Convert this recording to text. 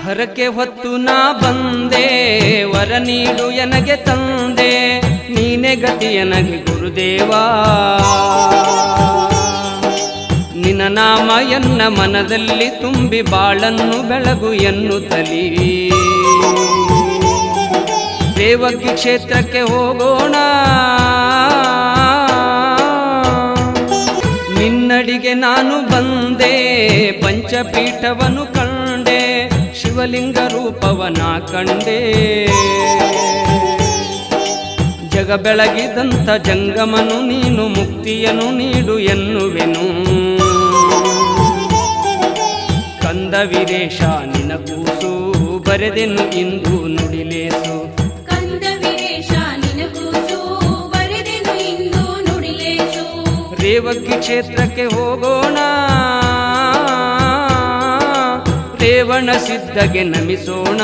ಹರಕೆ ಹೊತ್ತು ನಾ ಬಂದೆ, ವರ ನೀಡು ಎನಗೆ ತಂದೆ, ನೀನೆ ಗತಿ ಎನಗೆ ಗುರುದೇವಾ. ನಿನ್ನ ನಾಮ ಎನ್ನ ಮನದಲ್ಲಿ ತುಂಬಿ ಬಾಳನ್ನು ಬೆಳಗು ಎನ್ನುತ್ತಲೀ. ದೇವಗಿ ಕ್ಷೇತ್ರಕ್ಕೆ ಹೋಗೋಣ, ನಿನ್ನಡಿಗೆ ನಾನು ಬಂದೆ, ಪಂಚಪೀಠವನ್ನು ಕಂಡೆ, ಶಿವಲಿಂಗ ರೂಪವನ ಕಂಡೆ. ಜಗ ಬೆಳಗಿದಂಥ ಜಂಗಮನು ನೀನು, ಮುಕ್ತಿಯನ್ನು ನೀಡು ಎನ್ನುವೆನು. ಕಂದ ವೀರೇಶ ನಿನ ಕೂಸು, ಬರೆದೆನು ಇಂದು ನುಡಿಲೇಸು. ಕಂದ ವೀರೇಶ ನಿನ ಕೂಸು, ಬರೆದೆನು ಇಂದು ನುಡಿಲೇಸು. ದೇವಗಿ ಕ್ಷೇತ್ರಕ್ಕೆ ಹೋಗೋಣ, ರೇವಣ ಸಿದ್ಧಗೆ ನಮಿಸೋಣ.